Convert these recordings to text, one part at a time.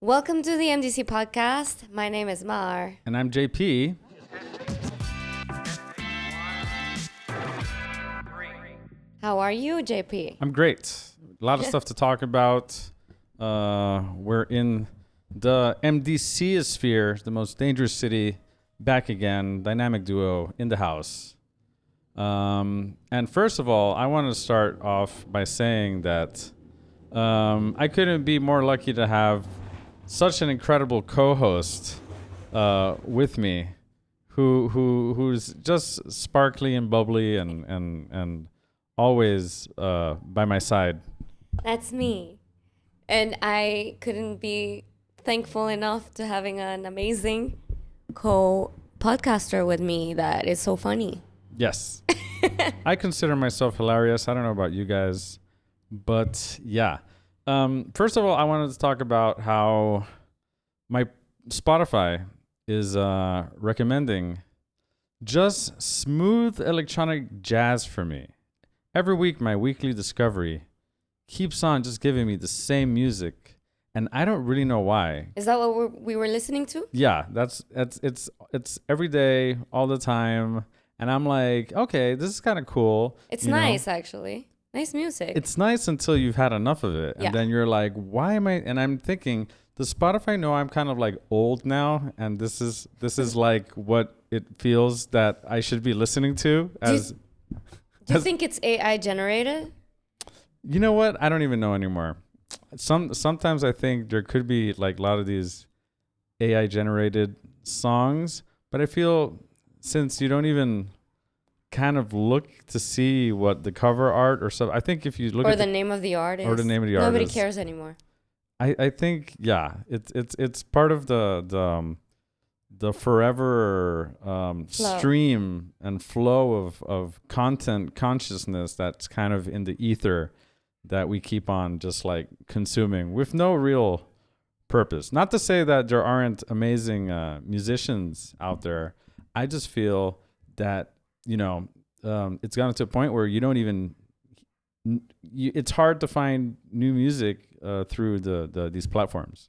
Welcome to the MDC Podcast. My name is Mar. And I'm JP. How are you, JP? I'm great. A lot of stuff to talk about. We're in the MDC sphere, the most dangerous city, back again. Dynamic duo in the house. And first of all, I want to start off by saying that I couldn't be more lucky to have such an incredible co-host with me, who's just sparkly and bubbly and always by my side. That's me. And I couldn't be thankful enough to having an amazing co-podcaster with me that is so funny. Yes. I consider myself hilarious. I don't know about you guys, but yeah. First of all, I wanted to talk about how my Spotify is recommending just smooth electronic jazz for me. Every week, my weekly discovery keeps on just giving me the same music, and I don't really know why. Is that what we were listening to? Yeah, it's every day, all the time, and I'm like, okay, this is kind of cool. It's nice, actually. Nice music. It's nice until you've had enough of it. Yeah. And then you're like, why am I? And I'm thinking, does Spotify know I'm kind of like old now? And this is like what it feels that I should be listening to as. Do you think it's AI generated? You know what? I don't even know anymore. Sometimes I think there could be like a lot of these AI generated songs, but I feel since you don't even kind of look to see what the cover art or stuff. I think if you look or at the name of the artist, or the name of the nobody artist, cares anymore. I think it's part of the forever stream and flow of content consciousness that's kind of in the ether that we keep on just like consuming with no real purpose. Not to say that there aren't amazing musicians out there. I just feel that it's gotten to a point where you don't even it's hard to find new music through these platforms.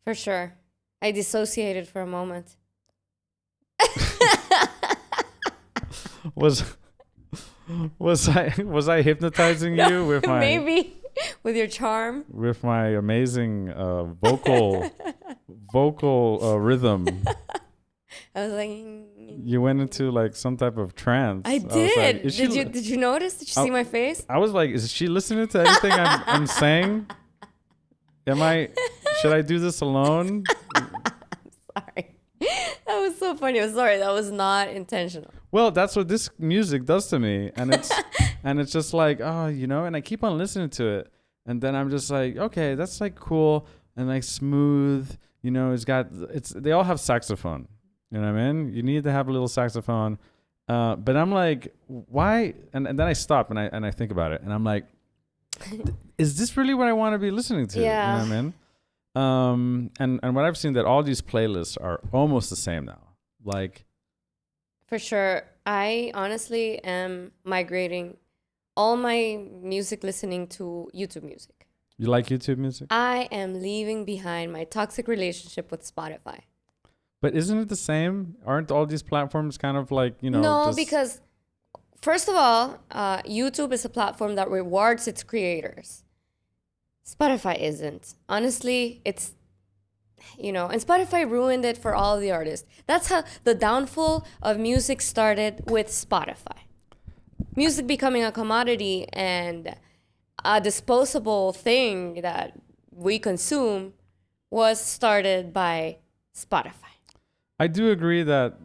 For sure. I dissociated for a moment. Was I hypnozing you with my maybe with your charm, with my amazing vocal rhythm? I was like, you went into like some type of trance. I did. Did you notice? Did you see my face? I was like, is she listening to anything I'm saying? Should I do this alone? Sorry. That was so funny. I'm sorry. That was not intentional. Well, that's what this music does to me. And it's just like, and I keep on listening to it. And then I'm just like, okay, that's like cool and like smooth. They all have saxophone. You know what I mean? You need to have a little saxophone. But I'm like, why? And then I stop and I think about it. And I'm like, is this really what I want to be listening to? Yeah. You know what I mean? And what I've seen that all these playlists are almost the same now. Like, for sure. I honestly am migrating all my music listening to YouTube music. You like YouTube music? I am leaving behind my toxic relationship with Spotify. But isn't it the same? Aren't all these platforms kind of like, No, because first of all, YouTube is a platform that rewards its creators. Spotify isn't. Honestly, it's, and Spotify ruined it for all the artists. That's how the downfall of music started with Spotify. Music becoming a commodity and a disposable thing that we consume was started by Spotify. I do agree that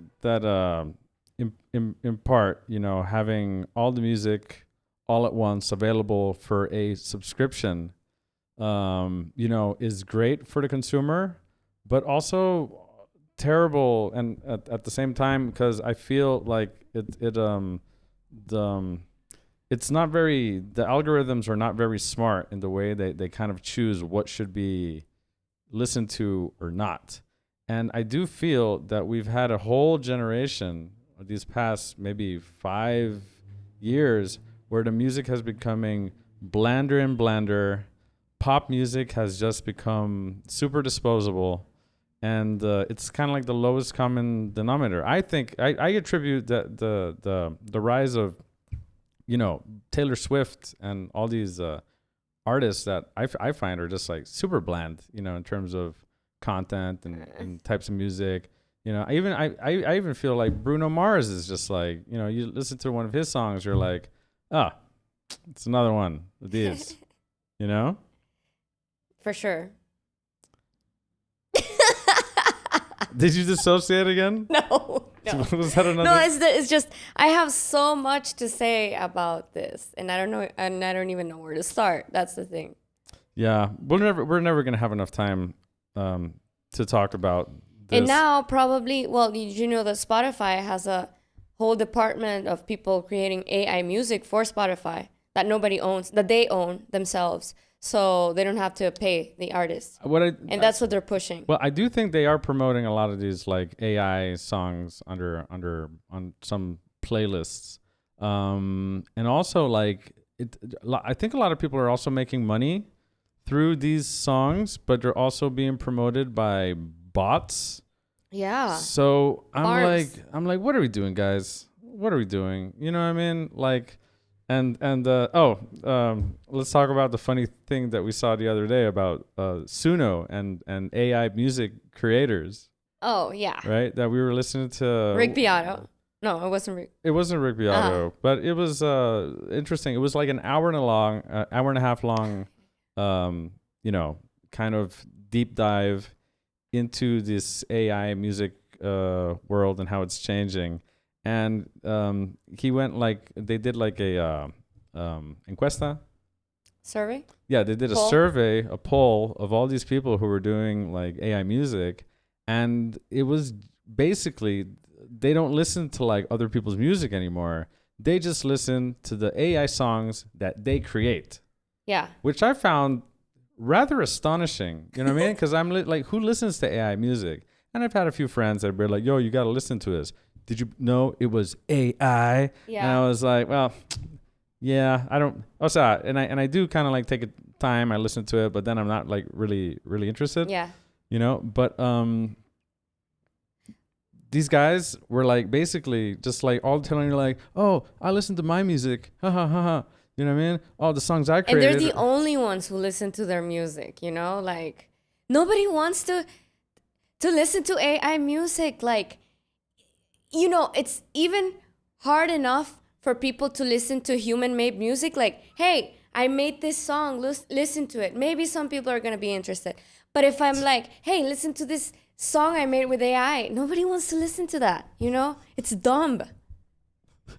in part, having all the music all at once available for a subscription, is great for the consumer, but also terrible and at the same time because I feel like it's not very, the algorithms are not very smart in the way they kind of choose what should be listened to or not. And I do feel that we've had a whole generation of these past maybe 5 years where the music has becoming blander and blander, pop music has just become super disposable, and it's kind of like the lowest common denominator. I think I attribute the rise of, Taylor Swift and all these artists that I find are just like super bland, in terms of content and types of music. I even feel like Bruno Mars is just like, you listen to one of his songs, you're like, it's another one of these, For sure. Did you dissociate again? No. Was that another? No, it's just I have so much to say about this, and I don't know, and I don't even know where to start. That's the thing. Yeah, we're never gonna have enough time to talk about this. And now probably, well, did you know that Spotify has a whole department of people creating AI music for Spotify that nobody owns, that they own themselves, so they don't have to pay the artists. And that's what they're pushing. Well, I do think they are promoting a lot of these like AI songs on some playlists, and also like I think a lot of people are also making money through these songs, but they're also being promoted by bots. Yeah. So I'm like, what are we doing, guys? What are we doing? You know what I mean? Like, and let's talk about the funny thing that we saw the other day about Suno and AI music creators. Oh yeah. Right, that we were listening to Rick Beato. No, it wasn't Rick. It wasn't Rick Beato, but it was interesting. It was like an hour and a half long, kind of deep dive into this AI music world and how it's changing. And he went like, they did like a encuesta. Survey? Yeah, they did a poll of all these people who were doing like AI music. And it was basically, they don't listen to like other people's music anymore. They just listen to the AI songs that they create. Yeah. Which I found rather astonishing. You know what I mean? Because I'm like, who listens to AI music? And I've had a few friends that were like, yo, you got to listen to this. Did you know it was AI? Yeah. And I was like, well, yeah, I don't. Oh, sorry. And I do kind of like take a time. I listen to it, but then I'm not like really, really interested. Yeah. But these guys were like basically just like all telling you like, oh, I listen to my music. Ha ha ha ha. You know what I mean? All the songs I created. And they're the only ones who listen to their music, like nobody wants to listen to AI music. Like, it's even hard enough for people to listen to human-made music. Like, hey, I made this song, listen to it. Maybe some people are going to be interested. But if I'm like, hey, listen to this song I made with AI, nobody wants to listen to that, It's dumb.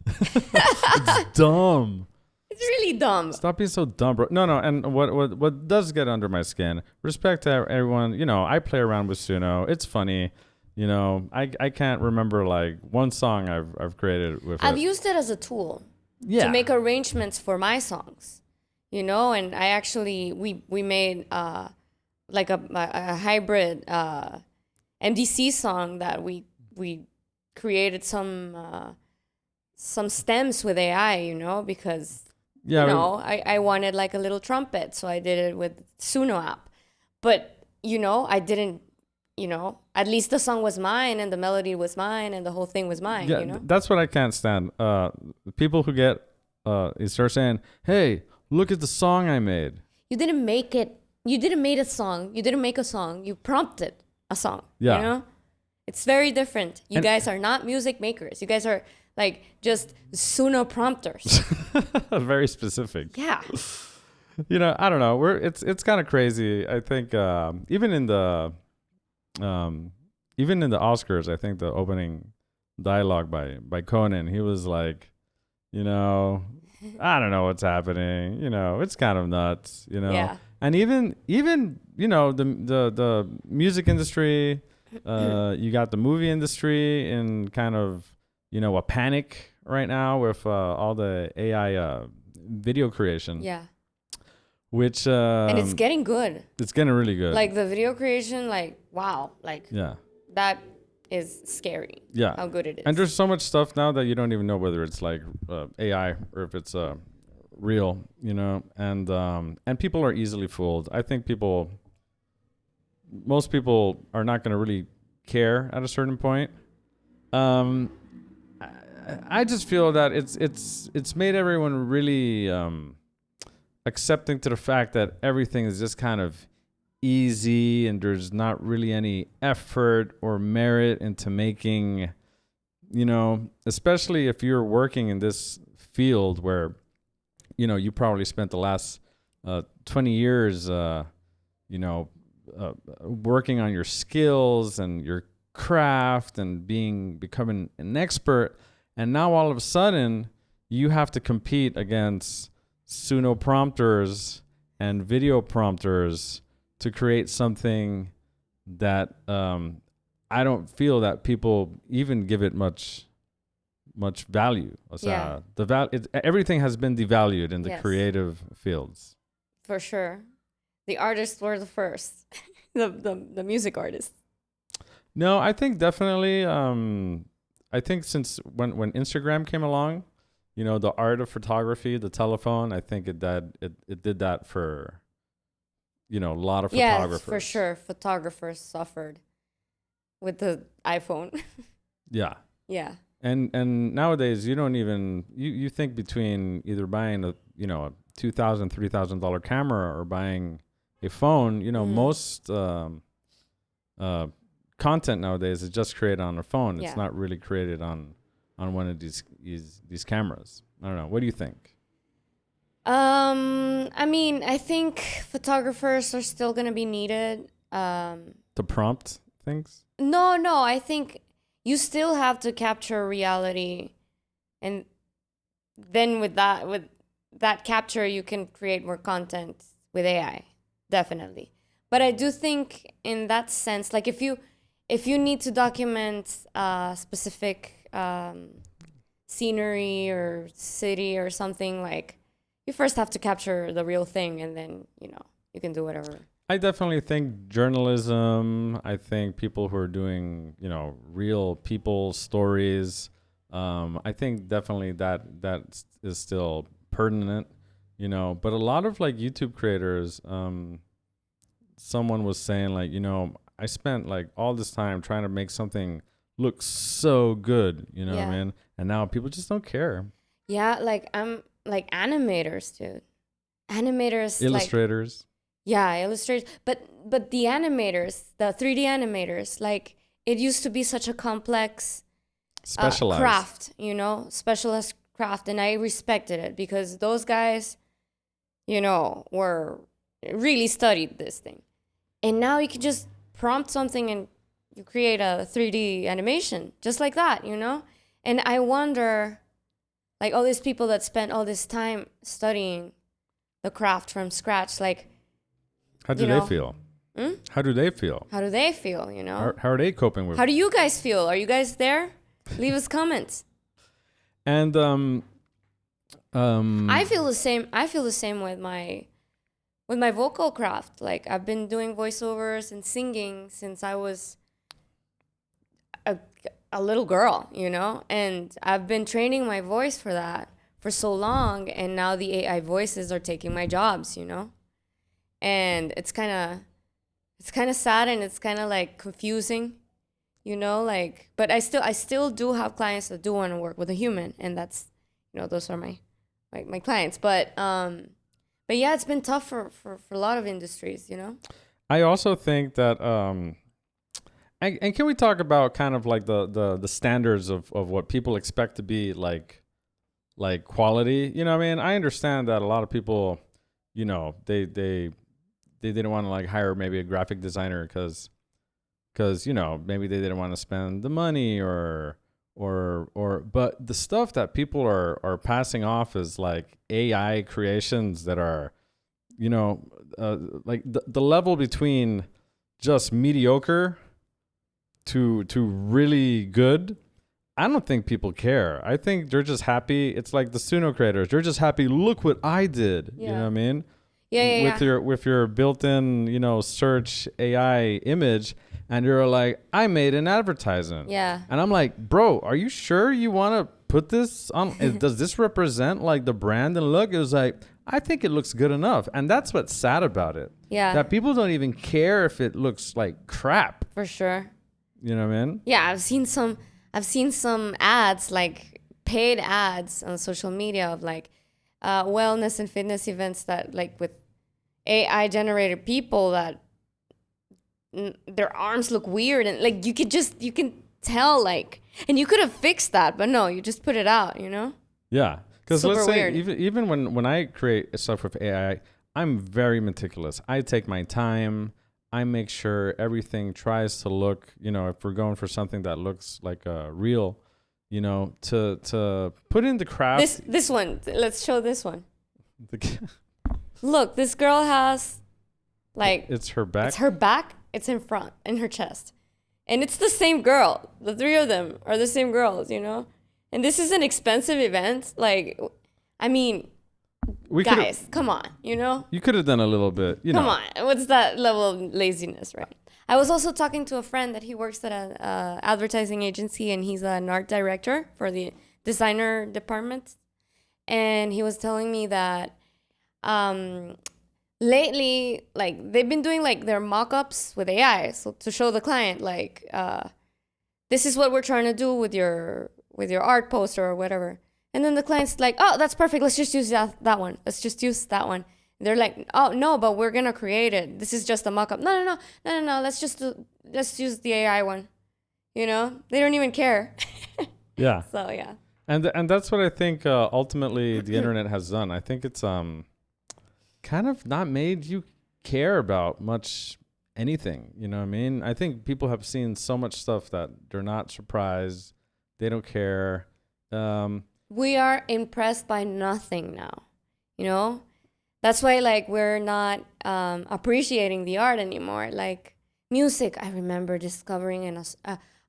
It's dumb. It's really dumb. Stop being so dumb, bro. No. And what does get under my skin, respect to everyone, I play around with Suno. It's funny. I can't remember like one song I've created with I've used it as a tool to make arrangements for my songs, and I actually, we made like a hybrid MDC song that we created some stems with AI, because I wanted like a little trumpet, so I did it with Suno app. But I didn't, at least the song was mine and the melody was mine and the whole thing was mine. Yeah, that's what I can't stand. People who get start saying, "Hey, look at the song I made." You didn't make it. You didn't make a song. You didn't make a song. You prompted a song. Yeah. It's very different. You guys are not music makers. You guys are like just Suno prompters. Very specific. Yeah. I don't know. It's kind of crazy. I think even in the Oscars, I think the opening dialogue by Conan, he was like, I don't know what's happening. It's kind of nuts. Yeah. And even the music industry, you got the movie industry in kind of a panic right now with all the AI video creation. Yeah. Which and it's getting good. It's getting really good. Like the video creation, like wow, like that is scary. Yeah, how good it is. And there's so much stuff now that you don't even know whether it's like AI or if it's real, you know, and people are easily fooled. I think most people are not going to really care at a certain point. I just feel that it's made everyone really accepting to the fact that everything is just kind of easy and there's not really any effort or merit into making, you know, especially if you're working in this field where, you know, you probably spent the last 20 years, working on your skills and your craft and becoming an expert. And now all of a sudden you have to compete against Suno prompters and video prompters to create something that I don't feel that people even give it much value. Yeah. Everything has been devalued in the Yes. creative fields. For sure. The artists were the first. the music artists. No, I think definitely. I think since when Instagram came along, you know, the art of photography, the telephone, I think it did that for, you know, a lot of photographers. Yeah, for sure. Photographers suffered with the iPhone. Yeah. Yeah. And nowadays you don't even you think between either buying a $2,000, $3,000 camera or buying a phone, you know, most content nowadays is just created on a phone. Yeah. It's not really created on one of these cameras. I don't know. What do you think? I mean, I think photographers are still gonna be needed. To prompt things? No, I think you still have to capture reality, and then with that capture, you can create more content with AI, definitely. But I do think in that sense, like if you need to document specific scenery or city or something, like you first have to capture the real thing, and then, you know, you can do whatever. I definitely think journalism, I think people who are doing, you know, real people stories, I think definitely that is still pertinent, you know. But a lot of like YouTube creators, someone was saying like, you know, I spent like all this time trying to make something look so good, you know what I mean? And now people just don't care. Yeah, like like animators, dude. Animators, Illustrators. Illustrators. But the animators, the 3D animators, like it used to be such a complex Specialized craft, you know, specialized craft, and I respected it because those guys, you know, were really studied this thing. And now you can just prompt something and you create a 3D animation just like that, you know? And I wonder, like all these people that spent all this time studying the craft from scratch, like, how do they feel? How do they feel? How do they feel, you know? How are they coping with it? How do you guys feel? Are you guys there? Leave us comments. And I feel the same. I feel the same with my vocal craft. Like I've been doing voiceovers and singing since I was a little girl, you know, and I've been training my voice for that for so long, and now the AI voices are taking my jobs, you know, and it's kind of sad, and it's kind of like confusing, you know, like, but I still do have clients that do want to work with a human, and that's, you know, those are my clients, but yeah, it's been tough for a lot of industries, you know. I also think that and can we talk about kind of like the standards of what people expect to be like quality? You know what I mean? I understand that a lot of people, you know, they didn't want to like hire maybe a graphic designer because you know, maybe they didn't want to spend the money or but the stuff that people are passing off as like AI creations that are, you know, like the level between just mediocre to really good, I don't think people care. I think they're just happy. It's like the Suno creators. They're just happy. Look what I did. Yeah. You know what I mean? Yeah. With your built-in, you know, search AI image, and you're like, I made an advertisement. Yeah. And I'm like, bro, are you sure you want to put this on? Does this represent like the brand and look? It was like, I think it looks good enough. And that's what's sad about it. Yeah. That people don't even care if it looks like crap. For sure. You know what I mean? Yeah, I've seen some ads, like paid ads on social media of like wellness and fitness events that like with AI generated people that their arms look weird, and like you can tell, like, and you could have fixed that, but no, you just put it out, you know? Yeah. Because let's say weird. even when I create stuff with AI, I'm very meticulous. I take my time. I make sure everything tries to look, you know, if we're going for something that looks like real, you know, to put in the craft. This one, let's show this one. Look, this girl has like it's her back. It's her back. It's in front, in her chest, and it's the same girl. The three of them are the same girls, you know. And this is an expensive event. Like, I mean, guys, come on, you know? You could have done a little bit, you know. Come on. What's that level of laziness, right? I was also talking to a friend that he works at an advertising agency, and he's an art director for the designer department. And he was telling me that lately, like, they've been doing, like, their mock-ups with AI, so to show the client, like, this is what we're trying to do with your art poster or whatever. And then the client's like, oh, that's perfect. Let's just use that one. Let's just use that one. And they're like, oh, no, but we're going to create it. This is just a mock-up. No. Let's use the AI one. You know? They don't even care. Yeah. So, yeah. And that's what I think ultimately the internet has done. I think it's kind of not made you care about much anything. You know what I mean? I think people have seen so much stuff that they're not surprised. They don't care. We are impressed by nothing now, you know? That's why, like, we're not appreciating the art anymore. Like, music, I remember discovering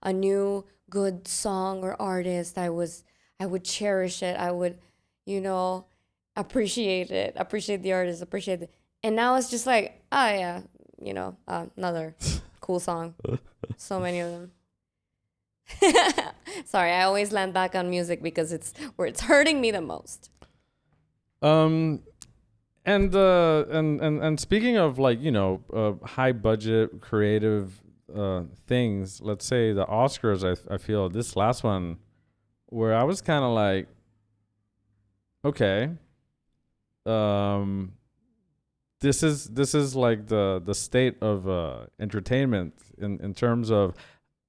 a new good song or artist. I would cherish it. I would, you know, appreciate it, appreciate the artist, appreciate it. And now it's just like, oh, yeah, you know, another cool song. So many of them. Sorry, I always land back on music because it's where it's hurting me the most. And speaking of, like, you know, high budget creative things, let's say the Oscars, I feel this last one where I was kind of like, okay, this is like the state of entertainment in terms of.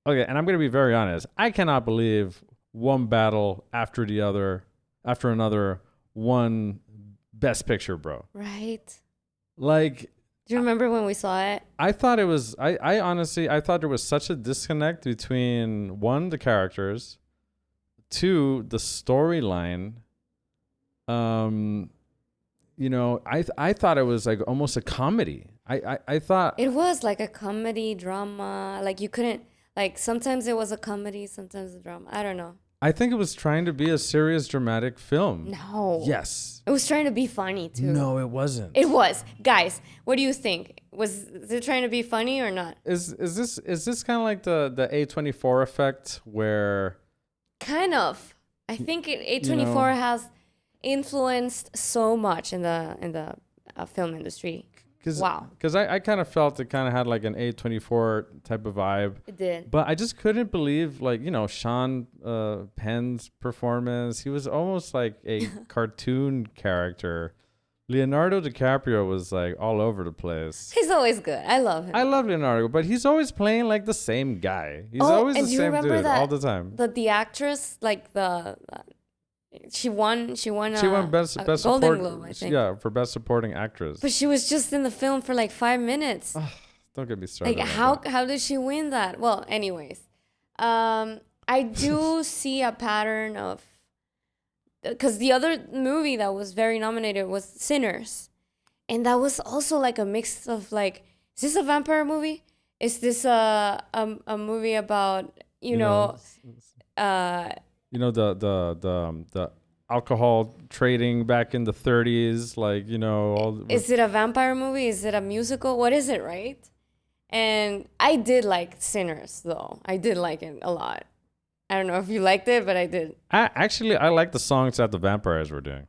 Okay, and I'm going to be very honest. I cannot believe one battle after another won Best Picture, bro. Right. Like, do you remember when we saw it? I thought it was, I honestly, I thought there was such a disconnect between, one, the characters, two, the storyline. You know, I thought it was like almost a comedy. I thought. It was like a comedy drama. Like, you couldn't. Like, sometimes it was a comedy, sometimes a drama. I don't know. I think it was trying to be a serious, dramatic film. No. Yes. It was trying to be funny, too. No, it wasn't. It was. Guys, what do you think? Was it trying to be funny or not? Is this kind of like the A24 effect where... Kind of. I think A24 has influenced so much in the film industry. Wow. Because I kind of felt it kind of had like an A24 type of vibe. It did. But I just couldn't believe, like, you know, Sean Penn's performance. He was almost like a cartoon character. Leonardo DiCaprio was like all over the place. He's always good. I love him. I love Leonardo, but he's always playing like the same guy. He's always the same dude all the time. The actress, like she won best Golden support, Globe, I think. Yeah, for best supporting actress. But she was just in the film for like 5 minutes. Don't get me started. Like, how did she win that? Well, anyways, I do see a pattern of, because the other movie that was very nominated was Sinners, and that was also like a mix of, like, is this a vampire movie? Is this a movie about the alcohol trading back in the 30s, like, you know, is it a vampire movie? Is it a musical? What is it, right? And I did like Sinners, though. I did like it a lot. I don't know if you liked it, but I did. I like the songs that the vampires were doing.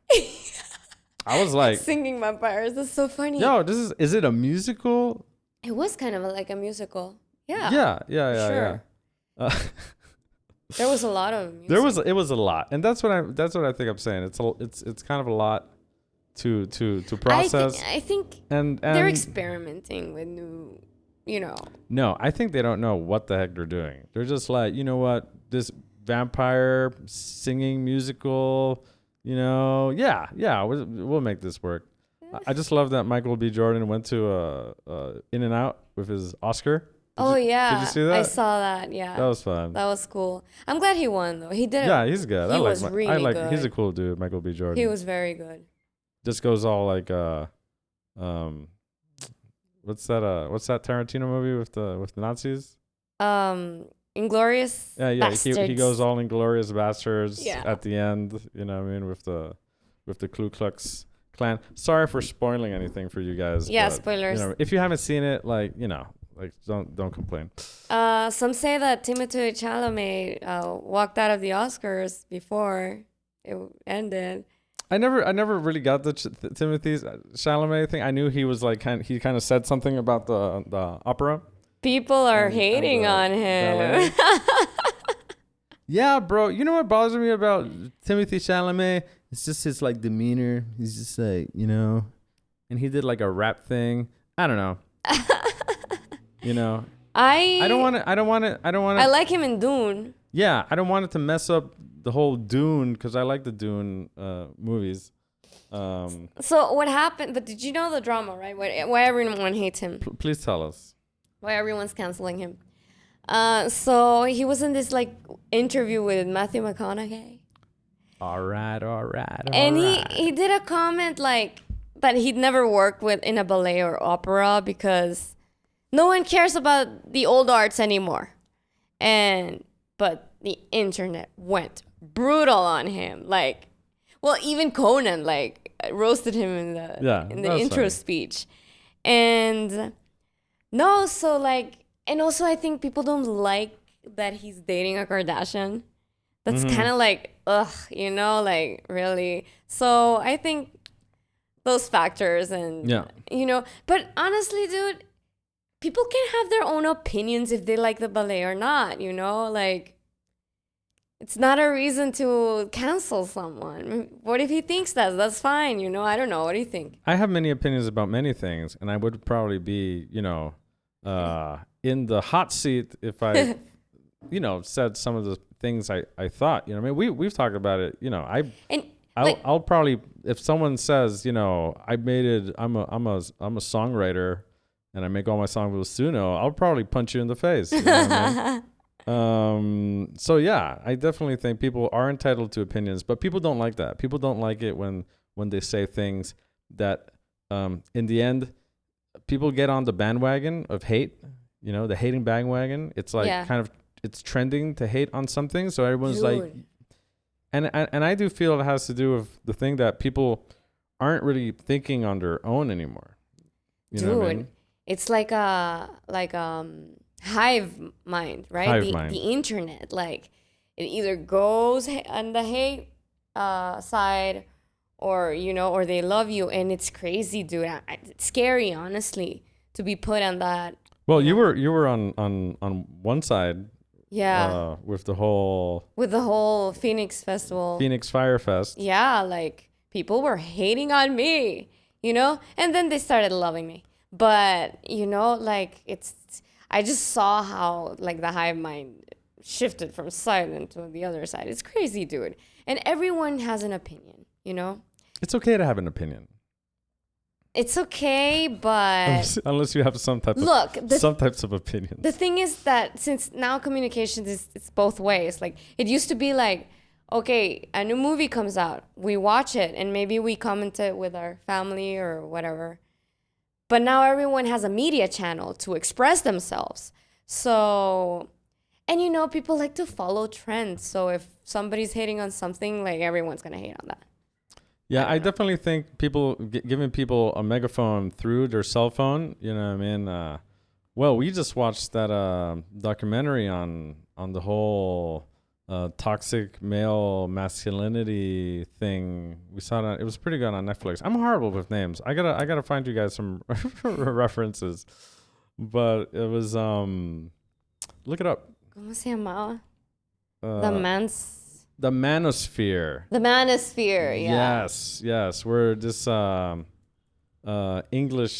I was like singing vampires. That's so funny. Yo, is it a musical? It was kind of like a musical. Yeah. Yeah. Sure. There was a lot of music. It was a lot, and that's what I think I'm saying. It's kind of a lot to process. I think and they're experimenting with new, No, I think they don't know what the heck they're doing. They're just like, you know what, this vampire singing musical, we'll make this work. I just love that Michael B. Jordan went to In-N-Out with his Oscar. Did you see that? I saw that. Yeah, that was fun. That was cool. I'm glad he won though. He did. Yeah, he's good. He was really good. He's a cool dude, Michael B. Jordan. He was very good. Just goes all like what's that Tarantino movie with the Nazis? Inglourious Bastards. He goes all Inglourious Bastards at the end, you know what I mean, with the Ku Klux Klan. Sorry for spoiling anything for you guys. Yeah, but, spoilers. If you haven't seen it, don't complain. Some say that Timothée Chalamet walked out of the Oscars before it ended. I never really got the Timothée Chalamet thing. I knew he was like he kind of said something about the opera. People are hating on him. Yeah, bro. You know what bothers me about Timothée Chalamet? It's just his like demeanor. He's just like, and he did like a rap thing. I don't know. I don't want to. I like him in Dune. Yeah, I don't want it to mess up the whole Dune because I like the Dune movies. So what happened? But did you know the drama, right? Why everyone hates him? Please tell us. Why everyone's canceling him? So he was in this like interview with Matthew McConaughey. All right. And he did a comment like that he'd never worked in a ballet or opera because no one cares about the old arts anymore. But the internet went brutal on him. Like, well, even Conan like roasted him in the intro speech. And no, so like, and also I think people don't like that he's dating a Kardashian. That's kind of like, like really. So I think those factors and, but honestly, dude, people can have their own opinions if they like the ballet or not, like it's not a reason to cancel someone. What if he thinks that's fine, I don't know. What do you think? I have many opinions about many things, and I would probably be, in the hot seat if I, said some of the things I thought, we've talked about it, I'll probably, if someone says, I made it, I'm a songwriter and I make all my songs with Suno, I'll probably punch you in the face. You know what I mean? So yeah, I definitely think people are entitled to opinions, but people don't like that. People don't like it when they say things that, in the end, people get on the bandwagon of hate, the hating bandwagon. It's like it's trending to hate on something. So everyone's like, and I do feel it has to do with the thing that people aren't really thinking on their own anymore. You know what I mean? It's like hive mind, right? The internet, like it either goes on the hate side, or or they love you, and it's crazy, dude. It's scary, honestly, to be put on that. Well, you were on one side. Yeah. With the whole Phoenix Festival. Phoenix Fire Fest. Yeah, like people were hating on me, and then they started loving me. But, like I just saw how like the hive mind shifted from silent to the other side. It's crazy, dude. And everyone has an opinion, It's okay to have an opinion. It's okay, but unless you have some types of opinions. The thing is that since now communication it's both ways. Like it used to be like, okay, a new movie comes out, we watch it, and maybe we comment it with our family or whatever. But now everyone has a media channel to express themselves. So, and people like to follow trends. So if somebody's hating on something, like everyone's gonna hate on that. Yeah, I definitely think giving people a megaphone through their cell phone, you know what I mean? Well, we just watched that documentary on the whole toxic male masculinity thing. We saw it. It was pretty good on Netflix. I'm horrible with names. I gotta find you guys some references. But it was look it up. ¿Cómo se llamaba? The Manosphere. The Manosphere, yeah. Yes. Where this English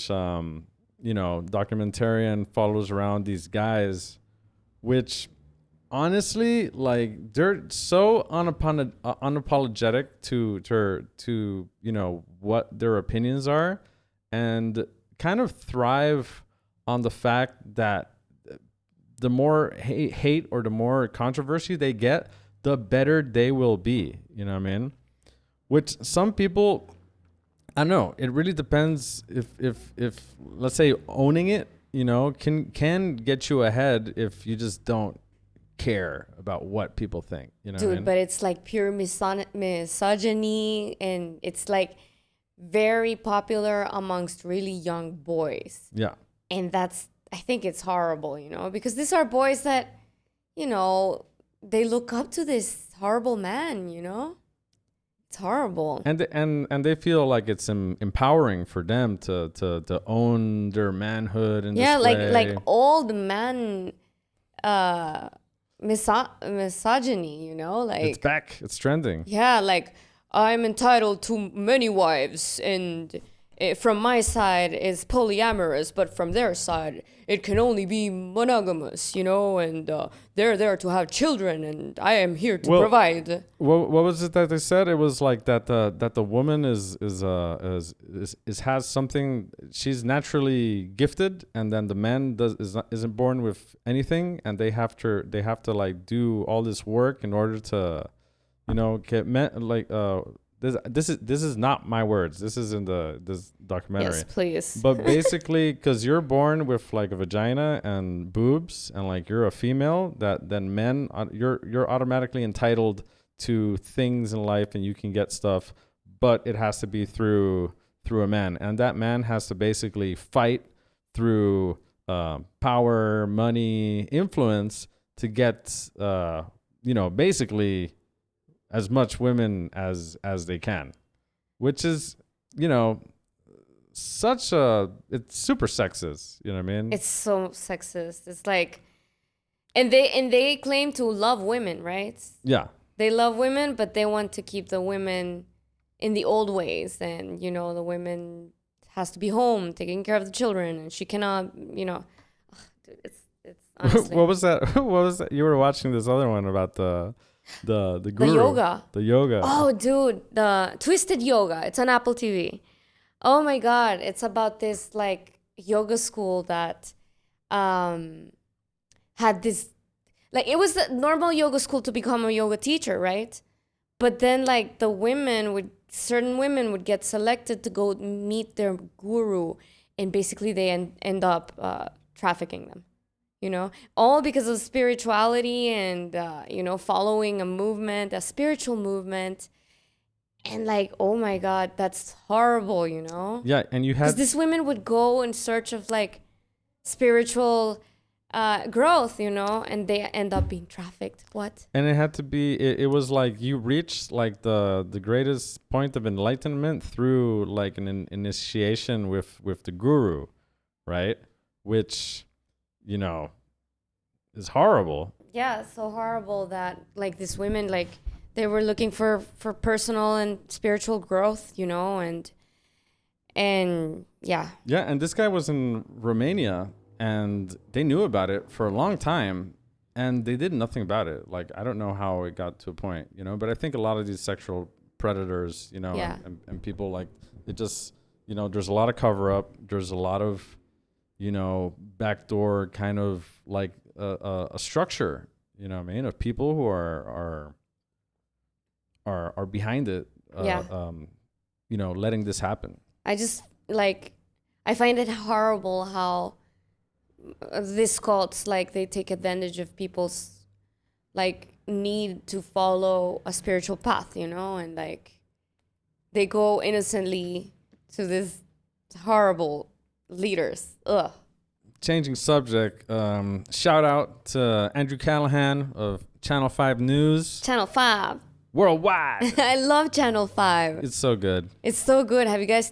documentarian follows around these guys, which honestly, like, they're so unapologetic to what their opinions are, and kind of thrive on the fact that the more hate or the more controversy they get, the better they will be. You know what I mean? Which some people, I don't know. It really depends if let's say owning it, can get you ahead if you just don't care about what people think. You know Dude, what I mean? but it's like pure misogyny, and it's like very popular amongst really young boys. Yeah. And I think it's horrible, because these are boys that, they look up to this horrible man, It's horrible. And they feel like it's empowering for them to own their manhood in this way. like old man misogyny, like it's back. It's trending. Yeah, like I'm entitled to many wives, and from my side is polyamorous, but from their side it can only be monogamous, and they're there to have children, and I am here to provide. What was it that they said? It was like that the woman is has something. She's naturally gifted, and then the man isn't born with anything, and they have to like do all this work in order to, get This is not my words. This is in this documentary. Yes, please. But basically, because you're born with like a vagina and boobs, and like you're a female, then men, you're automatically entitled to things in life, and you can get stuff, but it has to be through a man, and that man has to basically fight through power, money, influence to get basically as much women as they can, which is, it's super sexist. You know what I mean? It's so sexist. It's like, and they claim to love women, right? Yeah. They love women, but they want to keep the women in the old ways. And, the women has to be home taking care of the children, and she cannot, dude, it's honestly. What was that? You were watching this other one about the guru. The yoga. Oh, dude, the Twisted Yoga. It's on Apple TV. Oh my God, it's about this like yoga school that had this, like, it was a normal yoga school to become a yoga teacher, right? But then like certain women would get selected to go meet their guru, and basically they end up trafficking them. All because of spirituality and, following a spiritual movement. And like, oh my God, that's horrible, Yeah, and you had... Because these women would go in search of like spiritual growth, and they end up being trafficked. What? And it had to be, it was like you reached like the greatest point of enlightenment through like an initiation with the guru, right? Which... is horrible. Yeah, so horrible that like these women, like they were looking for personal and spiritual growth, and yeah. Yeah, and this guy was in Romania, and they knew about it for a long time, and they did nothing about it. Like, I don't know how it got to a point, but I think a lot of these sexual predators, Yeah. and people, like, it just, there's a lot of cover up. There's a lot of, backdoor kind of like a structure, of people who are behind it, letting this happen. I just like, I find it horrible how these cults, like, they take advantage of people's like need to follow a spiritual path, and like they go innocently to these horrible leaders. Ugh. changing subject. Shout out to Andrew Callahan of Channel 5 News. Channel 5. Worldwide. I love Channel 5. It's so good. It's so good.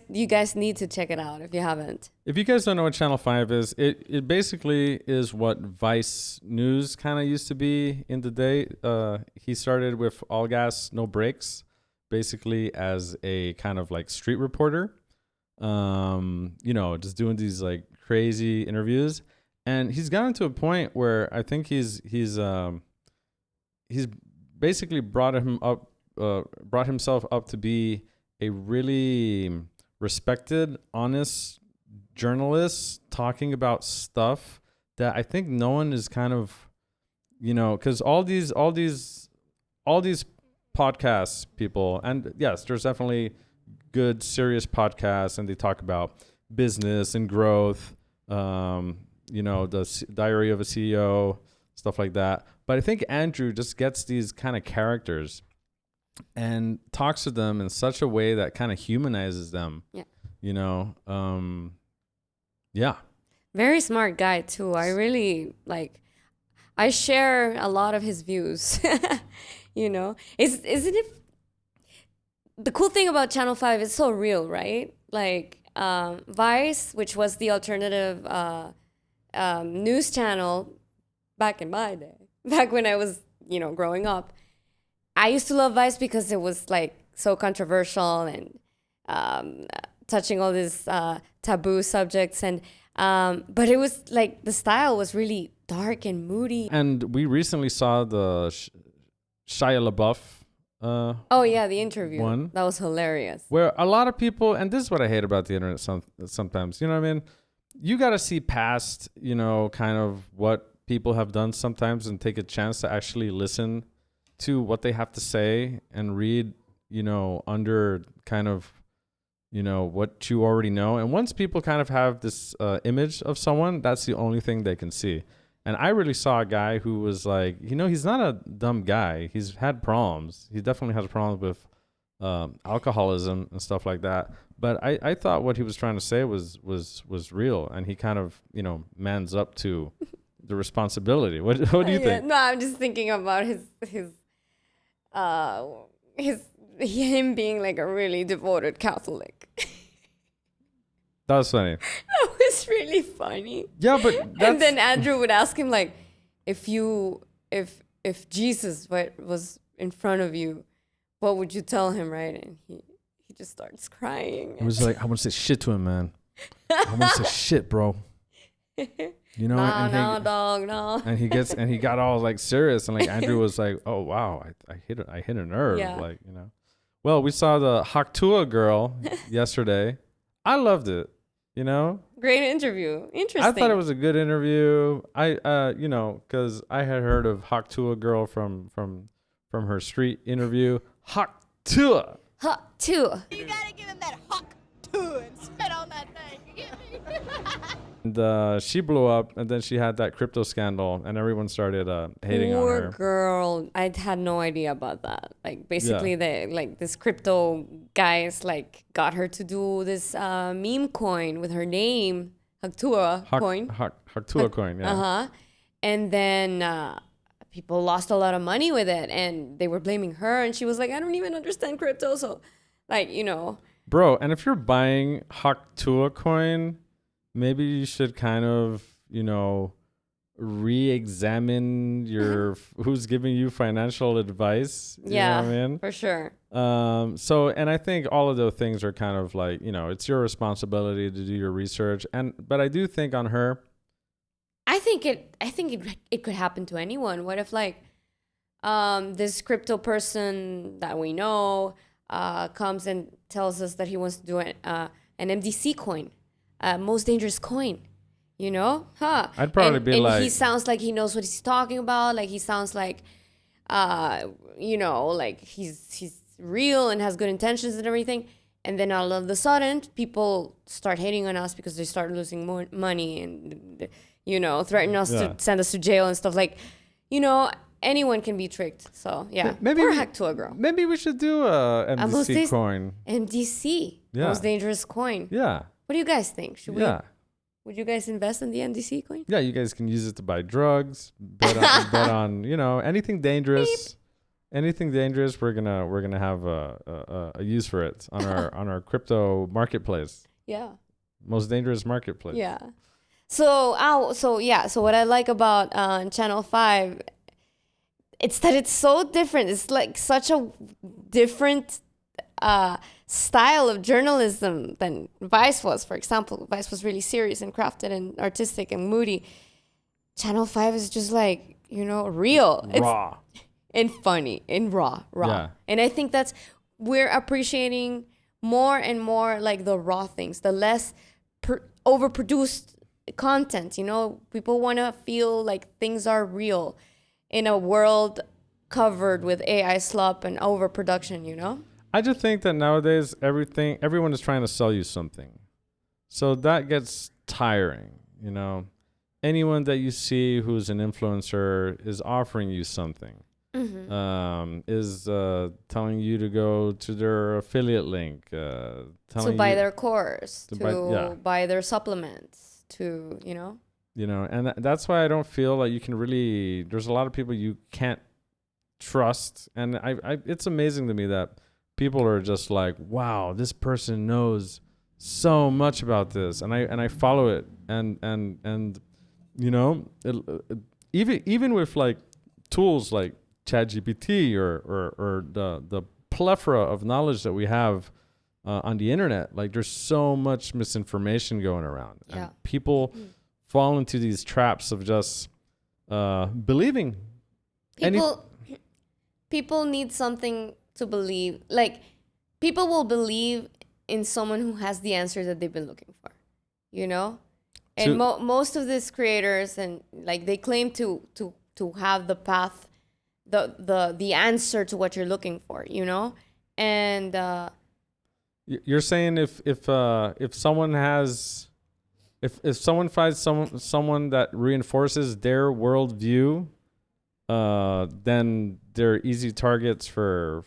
You guys need to check it out if you haven't. If you guys don't know what Channel 5 is, it basically is what Vice News kind of used to be in the day. He started with All Gas, No Brakes, basically as a kind of like street reporter. Just doing these like crazy interviews. And he's gotten to a point where I think he's basically brought himself up to be a really respected, honest journalist talking about stuff that I think no one is kind of, because all these podcasts people, and yes, there's definitely good serious podcasts, and they talk about business and growth, the Diary of a CEO, stuff like that. But I think Andrew just gets these kind of characters and talks to them in such a way that kind of humanizes them. Yeah. Yeah. Very smart guy too. I really I share a lot of his views. Isn't it the cool thing about Channel 5 is so real, right? Like Vice, which was the alternative news channel back in my day, back when I was, growing up. I used to love Vice because it was like so controversial and touching all these taboo subjects, and but it was like the style was really dark and moody. And we recently saw the Shia LaBeouf. The interview one that was hilarious. Where a lot of people, and this is what I hate about the internet sometimes. You know what I mean? You got to see past, kind of what people have done sometimes and take a chance to actually listen to what they have to say and read, under kind of, what you already know. And once people kind of have this image of someone, that's the only thing they can see. And I really saw a guy who was like, he's not a dumb guy. He's had problems. He definitely has problems with alcoholism and stuff like that. But I thought what he was trying to say was real, and he kind of mans up to the responsibility. What do you think? No, I'm just thinking about him being like a really devoted Catholic. That was funny. That was really funny. Yeah, but and then Andrew would ask him like, if Jesus was in front of you, what would you tell him, right? And he just starts crying. He was like, I want to say shit to him, man. I want to say shit, bro. No, dog, no. And he got all like serious, and like Andrew was like, oh wow, I hit a nerve, yeah. Well, we saw the Haktua girl yesterday. I loved it. Great interview. Interesting. I thought it was a good interview. Because I had heard of Haktua girl from her street interview. Haktua. Haktua. You gotta give him that Haktua and spit on that thing. You get me? And she blew up, and then she had that crypto scandal, and everyone started hating on her. Poor girl. I had no idea about that. Like basically, this crypto guys got her to do this meme coin with her name, Haktua coin. Haktua coin, yeah. And then people lost a lot of money with it, and they were blaming her, and she was like, I don't even understand crypto, so Bro, and if you're buying Haktua coin, maybe you should kind of, re-examine your who's giving you financial advice. You know what I mean? For sure. And I think all of those things are kind of like, it's your responsibility to do your research. But I do think on her, I think it could happen to anyone. What if this crypto person that we know comes and tells us that he wants to do an MDC coin, most dangerous coin, I'd probably be like, he sounds like he knows what he's talking about. Like he sounds like, like he's real and has good intentions and everything. And then all of a sudden, people start hating on us because they start losing more money and, threaten us to send us to jail and stuff. Like, anyone can be tricked. So, yeah. Maybe or hack to a girl. Maybe we should do a MDC coin. MDC. Most dangerous coin. Yeah. What do you guys think? Should we? Yeah. Would you guys invest in the MDC coin? Yeah, you guys can use it to buy drugs, bet on anything dangerous. Anything dangerous, we're gonna have a use for it on our crypto marketplace. Yeah. Most dangerous marketplace. Yeah. So what I like about Channel 5, it's that it's so different. It's like such a different style of journalism than Vice was, for example. Vice was really serious and crafted and artistic and moody. Channel 5 is just like, real. Raw. And funny and raw. Yeah. And I think we're appreciating more and more like the raw things, the less overproduced content. People want to feel like things are real in a world covered with AI slop and overproduction. I just think that nowadays everyone is trying to sell you something, so that gets tiring. Anyone that you see who's an influencer is offering you something. Mm-hmm. Is telling you to go to their affiliate link, to buy their course, to buy their supplements, and that's why I don't feel like you can really. There's a lot of people you can't trust, and I it's amazing to me that people are just like, wow, this person knows so much about this, and I follow it, and even with like tools like ChatGPT or the plethora of knowledge that we have on the internet, like there's so much misinformation going around, and people fall into these traps of just believing. People need something to believe. Like, people will believe in someone who has the answer that they've been looking for, And most of these creators, and like, they claim to have the path, the answer to what you're looking for, And you're saying if someone finds someone that reinforces their worldview, then they're easy targets for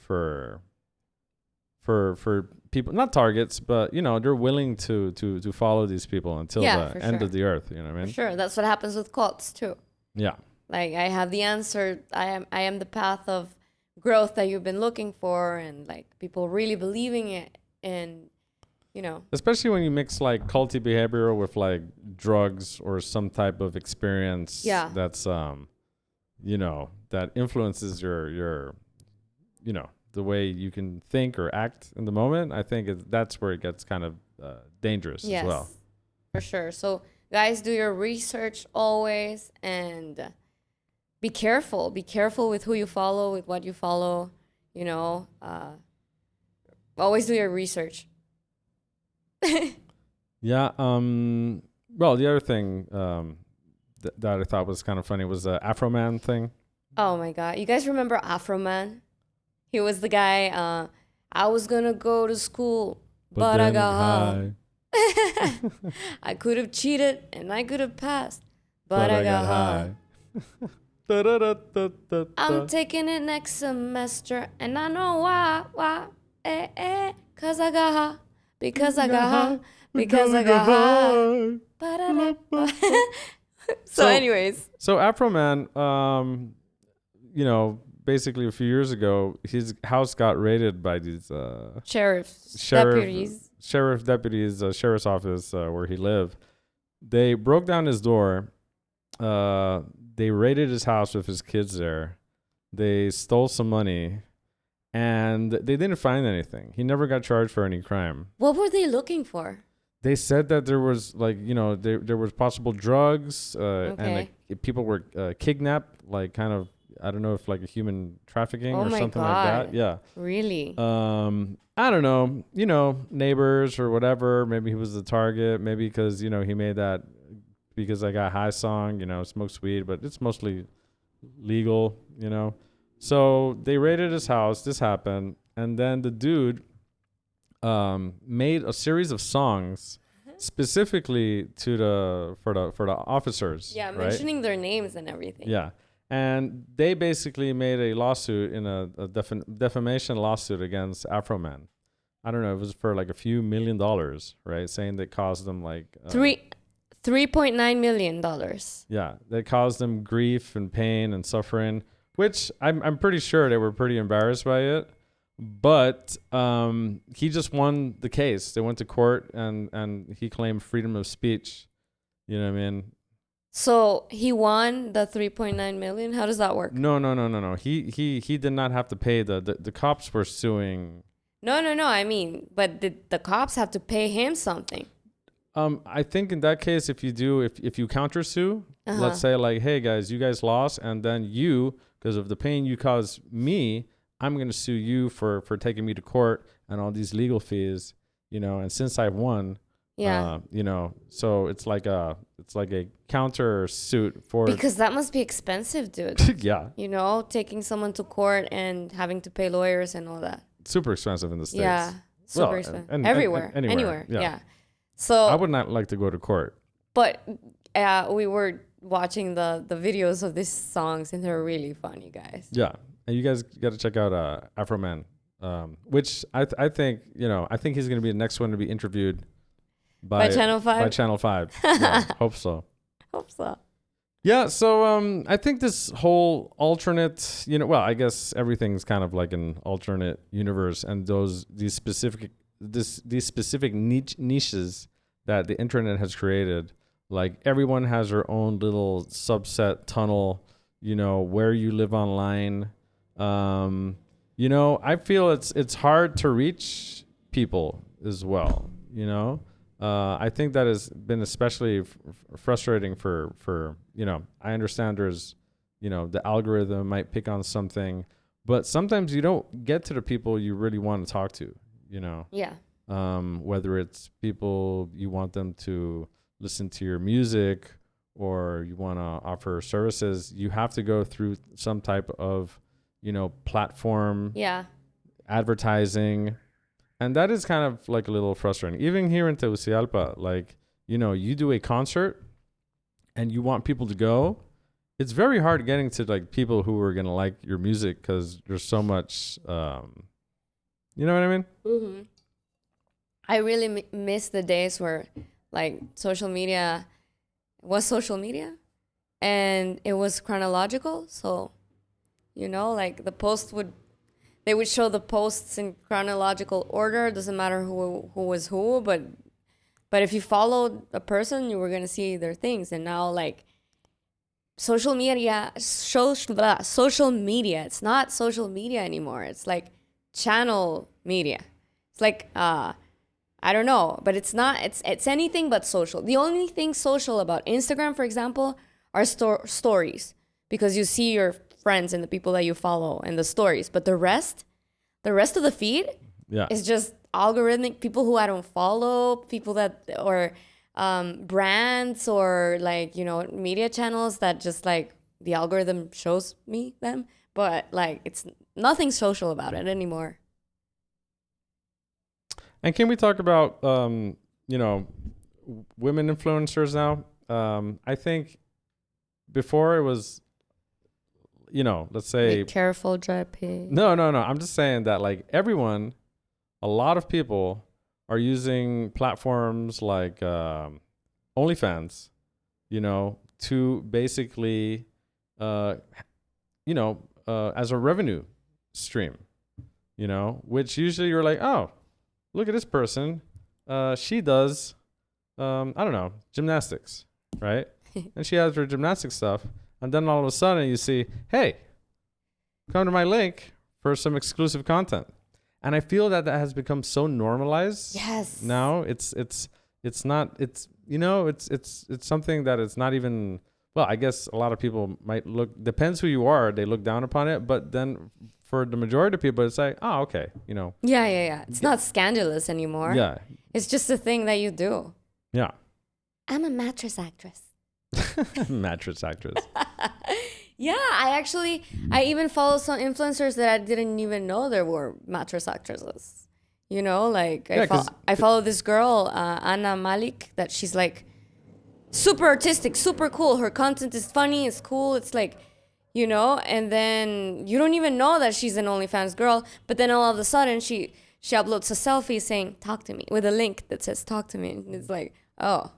people, not targets, but they're willing to follow these people until the end of the earth. You know what I mean? For sure, that's what happens with cults too. Yeah. Like, I have the answer. I am the path of growth that you've been looking for, and like people really believing it, and Especially when you mix like culty behavior with like drugs or some type of experience. Yeah. That's that influences your the way you can think or act in the moment. I think that's where it gets kind of dangerous as well. For sure. So guys, do your research always, and be careful. Be careful with who you follow, with what you follow. Always do your research. Yeah. Well, the other thing that I thought was kind of funny was the Afro Man thing. Oh my God. You guys remember Afro Man? He was the guy, I was going to go to school, but I got high. I could have cheated and I could have passed, but I got high. I'm taking it next semester, and I know why, cause I got high, because I got high, because I got high. So anyways. So Afro Man, basically a few years ago, his house got raided by these sheriff's deputies, sheriff's office where he lived. They broke down his door. They raided his house with his kids there. They stole some money, and they didn't find anything. He never got charged for any crime. What were they looking for? They said that there was there was possible drugs, and people were kidnapped, like kind of, I don't know if like a human trafficking or something like that. Yeah. Really? I don't know, neighbors or whatever. Maybe he was the target. Maybe because, he made that Because I Got High song, smokes weed, but it's mostly legal, So they raided his house. This happened. And then the dude made a series of songs specifically for the officers. Yeah, mentioning their names and everything. Yeah. And they basically made a lawsuit in a defamation lawsuit against Afro Man. I don't know, it was for like a few $1 million, right? Saying that caused them like $3.9 million. Yeah, that caused them grief and pain and suffering, which I'm pretty sure they were pretty embarrassed by it. But he just won the case. They went to court and he claimed freedom of speech. You know what I mean? So he won the 3.9 million. How does that work? No. He did not have to pay. The cops were suing. No. I mean, but did the cops have to pay him something? I think in that case, if you countersue, let's say like, hey guys, you guys lost, and then you, because of the pain you caused me, I'm gonna sue you for taking me to court and all these legal fees, you know. And since I've won, you know, so it's like a counter suit for, because that must be expensive, dude. Yeah, you know, taking someone to court and having to pay lawyers and all that. Super expensive in the States. Yeah, super expensive. Anywhere. Yeah. So I would not like to go to court. But we were watching the videos of these songs, and they're really funny, guys. Yeah, and you guys got to check out Afro Man, which I think, you know, I think he's going to be the next one to be interviewed by Channel 5. By Channel 5. Yeah, hope so. Yeah, so I think this whole alternate, you know, well, I guess everything's kind of like an alternate universe, and these specific niches that the internet has created, like everyone has their own little subset tunnel, you know, where you live online. You know, I feel it's hard to reach people as well, you know. I think that has been especially frustrating for, you know, I understand there's, you know, the algorithm might pick on something, but sometimes you don't get to the people you really want to talk to, you know. Yeah. Whether it's people you want them to listen to your music or you want to offer services, you have to go through some type of, you know, platform. Yeah. Advertising. And that is kind of like a little frustrating. Even here in Tegucigalpa, like, you know, you do a concert and you want people to go. It's very hard getting to like people who are going to like your music because there's so much, you know what I mean? Mm-hmm. I really miss the days where like social media was social media and it was chronological. So, you know, like they would show the posts in chronological order. It doesn't matter who was who, but if you followed a person, you were going to see their things. And now like social media, it's not social media anymore. It's like channel media. It's like, I don't know, but it's not, it's anything but social. The only thing social about Instagram, for example, are stories, because you see your friends and the people that you follow and the stories. But the rest of the feed is just algorithmic, people who I don't follow, people that, or brands, or like, you know, media channels that just like the algorithm shows me them. But like, it's nothing social about it anymore. And can we talk about, you know, women influencers now? I think before it was, you know, let's say... Be careful, JP. No. I'm just saying that like everyone, a lot of people are using platforms like OnlyFans, you know, to basically, you know, as a revenue stream, you know, which usually you're like, oh, look at this person. She does, I don't know, gymnastics, right? And she has her gymnastics stuff. And then all of a sudden you see, hey, come to my link for some exclusive content. And I feel that has become so normalized. Yes. Now it's not, it's, you know, it's something that it's not even, well, I guess a lot of people might look, depends who you are, they look down upon it. But then for the majority of people, it's like, oh, okay, you know. Yeah. It's not scandalous anymore. Yeah. It's just a thing that you do. Yeah. I'm a mattress actress. Mattress actress. Yeah, I even follow some influencers that I didn't even know there were mattress actresses. You know, like I follow this girl, Anna Malik, that she's like super artistic, super cool. Her content is funny, it's cool, it's like, you know, and then you don't even know that she's an OnlyFans girl, but then all of a sudden she uploads a selfie saying, talk to me, with a link that says talk to me. And it's like, oh,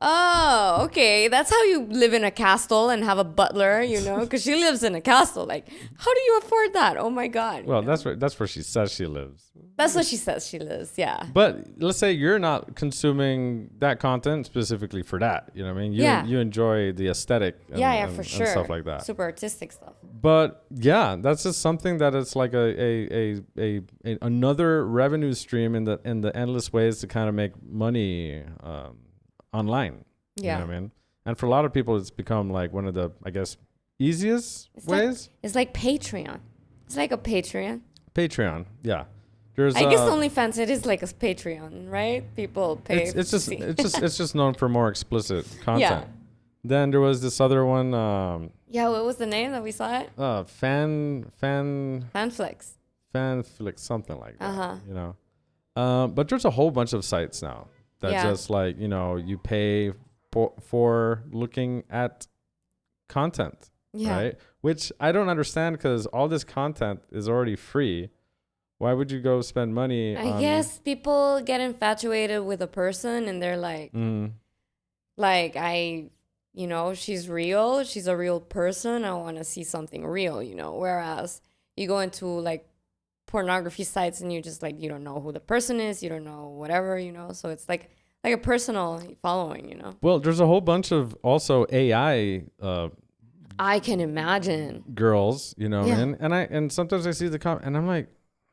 Oh, okay. That's how you live in a castle and have a butler, you know, because she lives in a castle. Like, how do you afford that? Oh my God. Well, you know? that's where she says she lives. That's what she says she lives. Yeah. But let's say you're not consuming that content specifically for that. You know what I mean? You enjoy the aesthetic For sure. and stuff like that. Super artistic stuff. But yeah, that's just something that it's like a another revenue stream in the endless ways to kind of make money online. Yeah. You know what I mean? And for a lot of people, it's become like one of the, I guess, easiest ways. It's like Patreon. It's like a Patreon. Patreon, yeah. There's, I guess OnlyFans, it is like a Patreon, right? People pay. It's just known for more explicit content. Yeah. Then there was this other one. What was the name that we saw it? Fanflix, something like that. You know, but there's a whole bunch of sites now that just like, you know, you pay for looking at content, right? Which I don't understand, because all this content is already free. Why would you go spend money? I guess people get infatuated with a person and they're like, you know, she's real. She's a real person. I want to see something real, you know. Whereas you go into like pornography sites and you just like, you don't know who the person is. You don't know whatever, you know. So it's like a personal following, you know. Well, there's a whole bunch of also AI I can imagine girls, you know, and sometimes I see the comment and I'm like,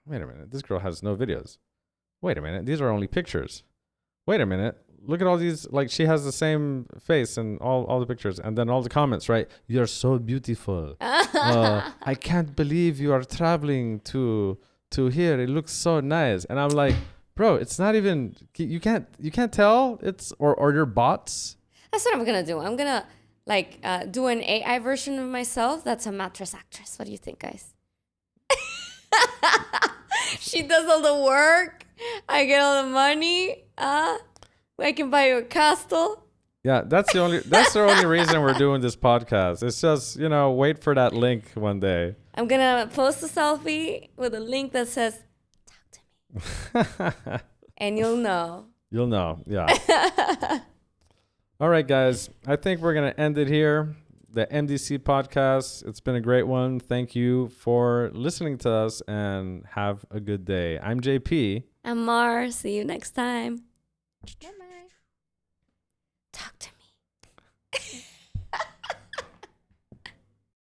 wait a minute, this girl has no videos. Wait a minute, these are only pictures. Wait a minute, look at all these, like she has the same face and all the pictures, and then all the comments, right? You're so beautiful. I can't believe you are traveling to here. It looks so nice. And I'm like, bro, it's not even, you can't tell it's, or your bots. That's what I'm gonna do. I'm gonna like do an AI version of myself that's a mattress actress. What do you think, guys? She does all the work. I get all the money. I can buy you a castle. Yeah, that's the only reason we're doing this podcast. It's just, you know, wait for that link one day. I'm gonna post a selfie with a link that says, "Talk to me," and you'll know. You'll know, yeah. All right, guys. I think we're gonna end it here. The MDC podcast. It's been a great one. Thank you for listening to us, and have a good day. I'm JP. I'm Mar. See you next time. Bye-bye.